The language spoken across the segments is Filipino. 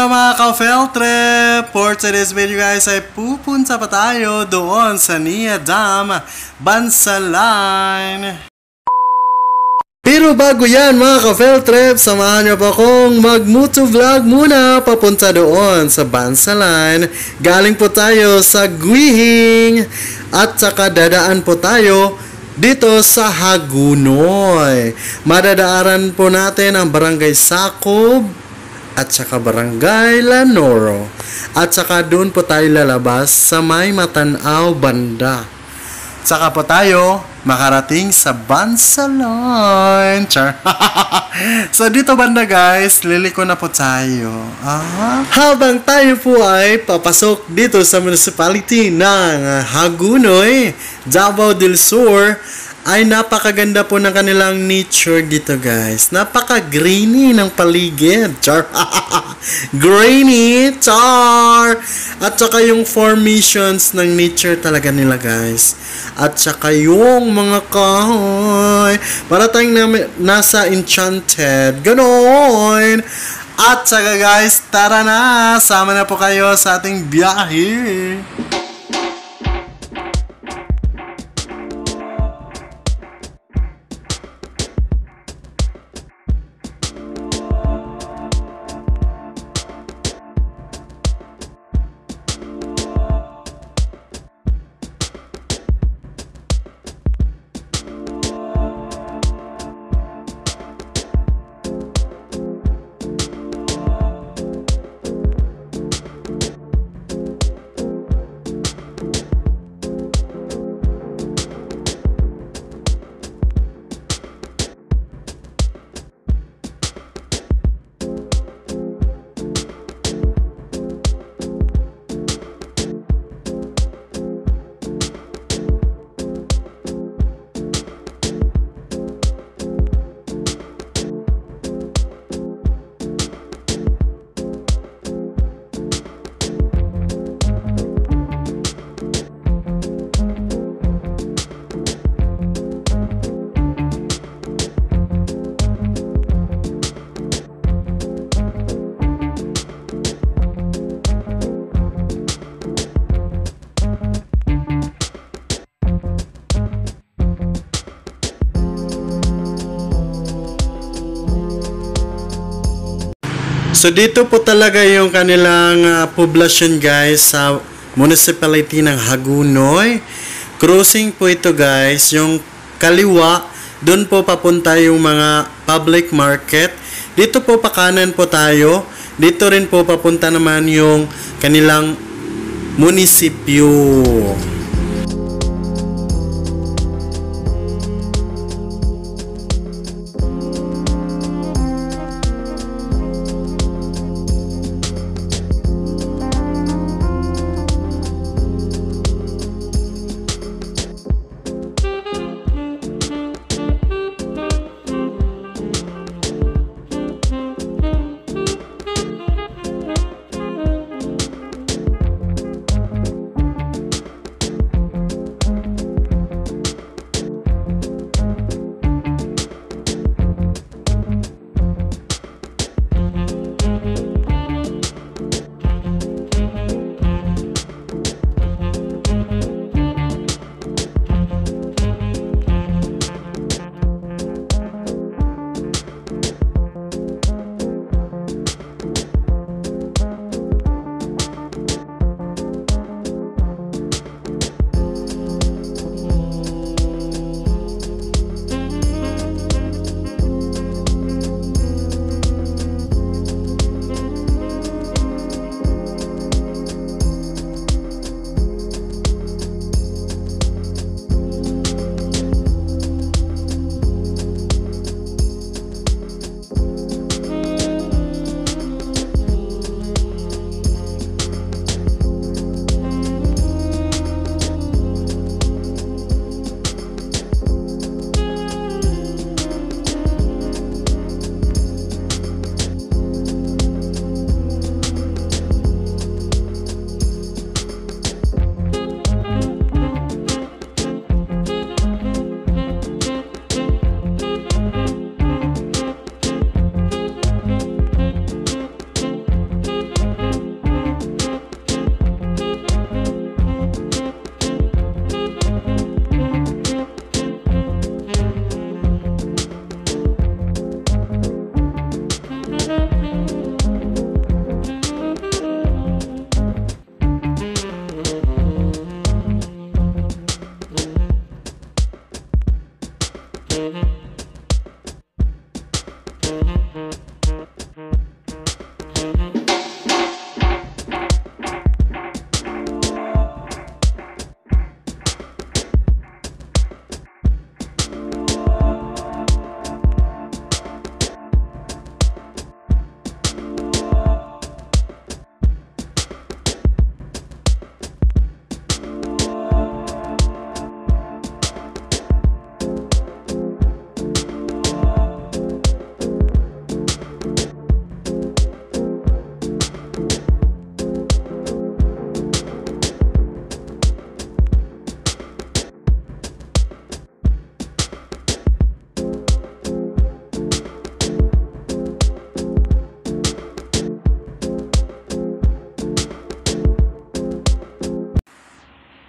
Hello mga ka-Feltrip! For today's video guys ay pupunta pa tayo doon sa Nia Dam, Bansalan. Pero bago yan mga ka-Feltrip, samahan niyo po akong mag-motovlog muna papunta doon sa Bansalan. Galing po tayo sa Guihing at saka dadaan po tayo dito sa Hagunoy. Madadaaran po natin ang Barangay Sacob at saka Barangay Lanoro. At saka doon po tayo lalabas sa may Matanaw banda. Saka po tayo makarating sa Bansalan. Char. So dito banda guys, liliko na po tayo. Habang tayo po ay papasok dito sa municipality ng Hagunoy, Davao del Sur, ay napakaganda po ng kanilang nature dito guys. Napaka-grainy ng paligid. Char. Grainy. Char. At saka yung formations ng nature talaga nila guys. At saka yung mga kahoy. Para tayong nasa Enchanted. Ganon. At saka guys, tara na. Sama na po kayo sa ating biyahe. So dito po talaga yung kanilang poblasyon guys sa municipality ng Hagunoy. Crossing po ito guys, yung kaliwa, doon po papunta yung mga public market. Dito po pa kanan po tayo. Dito rin po papunta naman yung kanilang munisipyo.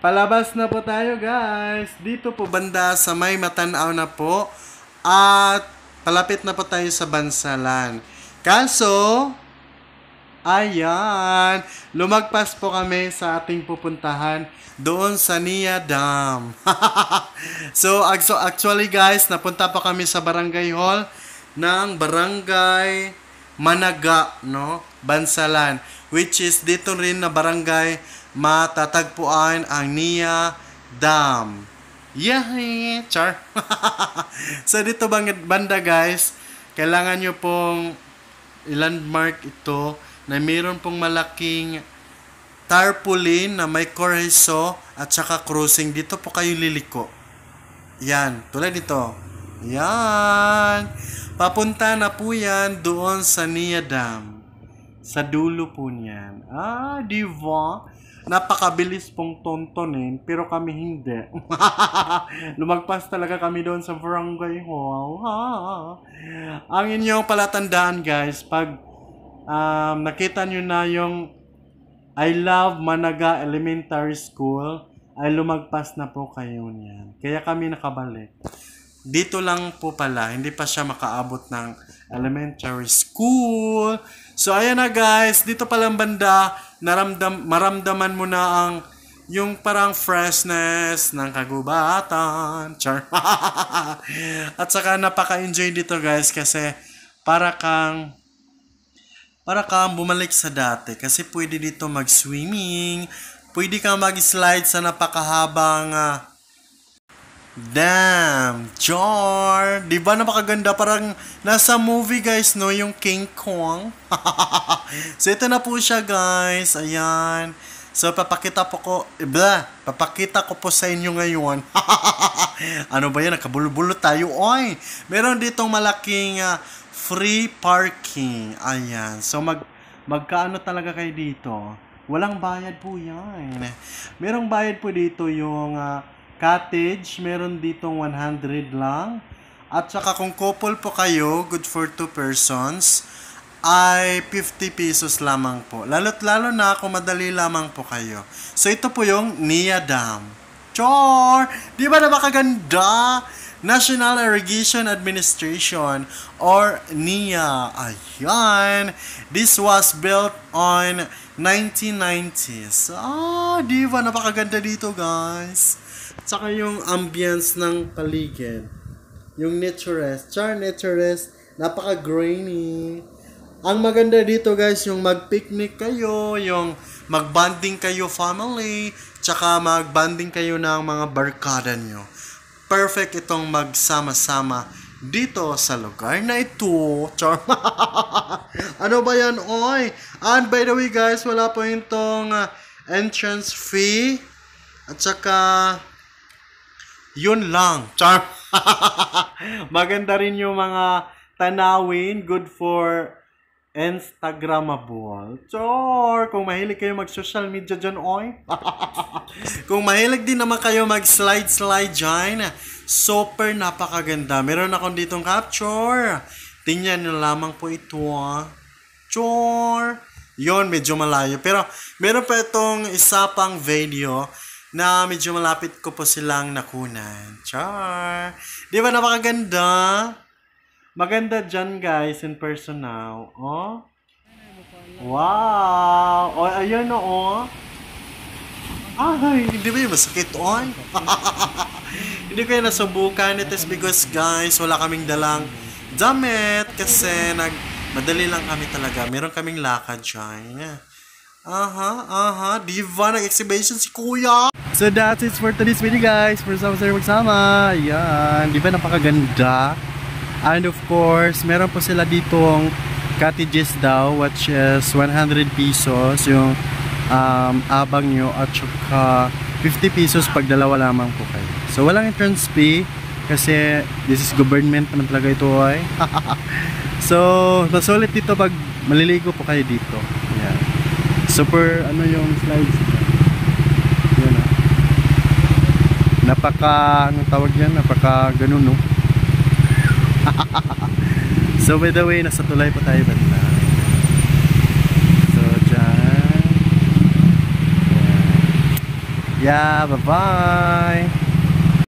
palabas na po tayo guys. Dito po banda sa may Matanaw na po. At palapit na po tayo sa Bansalan. Kaso, ayan, lumagpas po kami sa ating pupuntahan doon sa Nia Dam. So actually guys, napunta pa kami sa barangay hall ng Barangay Managa, no? Bansalan, which is dito rin na barangay matatagpuan ang Nia Dam. Yay! Char! So dito banda guys, kailangan nyo pong i-landmark ito na mayroon pong malaking tarpaulin na may korheso at saka crossing. Dito po kayo liliko. Yan, tulad dito. Yan. Papunta na po yan doon sa Nia Dam. Sa dulo po niyan. Di ba? Napakabilis pong tontonin, pero kami hindi. Lumagpas talaga kami doon sa barangay hall. Ang inyong palatandaan guys, pag nakita nyo na yung I Love Managa Elementary School, ay lumagpas na po kayo niyan. Kaya kami nakabalik. Dito lang po pala, hindi pa siya makaabot ng elementary school. So ayan na guys, dito palang banda, maramdaman mo na ang yung parang freshness ng kagubatan. Char. At saka napaka-enjoy dito guys kasi para kang bumalik sa dati kasi pwede dito mag-swimming, pwede kang mag-slide sa napakahabang dam. Jar! Diba napakaganda? Parang nasa movie guys, no? Yung King Kong. So ito na po siya guys. Ayan. So papakita ko po sa inyo ngayon. Ano ba yan? Nakabulol-bulol tayo. Oy! Meron ditong malaking free parking. Ayan. So magkaano talaga kayo dito? Walang bayad po yan. Merong bayad po dito yung cottage, meron ditong 100 lang. At saka kung couple po kayo, good for 2 persons, ay 50 pesos lamang po. Lalo't lalo na kung madali lamang po kayo. So ito po yung Nia Dam. Chor! Di ba napakaganda? National Irrigation Administration or NIA. Ayan. This was built on 1990s. Di ba napakaganda dito guys? Saka yung ambience ng paligid. Yung naturist. Naturist. Napaka-grainy. Ang maganda dito guys, yung mag-picnic kayo, yung mag-bonding kayo family, tsaka mag-bonding kayo ng mga barkada nyo. Perfect itong magsama-sama dito sa lugar na ito. Char. Ano ba yan, oy? And by the way guys, wala po itong entrance fee. At saka yun lang. Char. Maganda rin yung mga tanawin. Good for Instagrammable. Char. Kung mahilig kayo mag-social media dyan, oy. Kung mahilig din naman kayo mag-slide dyan, super napakaganda. Meron akong ditong capture. Tingnan nyo lamang po ito. Char. Yun, medyo malayo. Pero meron pa itong isa pang video na medyo malapit ko po silang nakunan. Char! Di ba napakaganda? Maganda dyan guys, in person now. Oh? Wow! Oh, ayun o. Oh. Ay, hindi ba yung masakit on? Hindi ko yung nasubukan. It is because guys, wala kaming dalang damit kasi madali lang kami talaga. Meron kaming lakad dyan. Diba? Nag-exhibition si Kuya. So that's it for today's video guys. For sama sa magsama. Ayan. Diba napakaganda? And of course, meron po sila ditong cottages daw, which is 100 pesos yung abang nyo at saka 50 pesos pag dalawa lamang po kayo. So walang entrance fee kasi this is government naman talaga ito ay. So nasulit dito pag maliligo po kayo dito. Ayan. Super yung slides. Yan anong tawag yan? Napaka ganun, no? So by the way, nasa tulay pa tayo banda. So dyan. Yeah, bye-bye.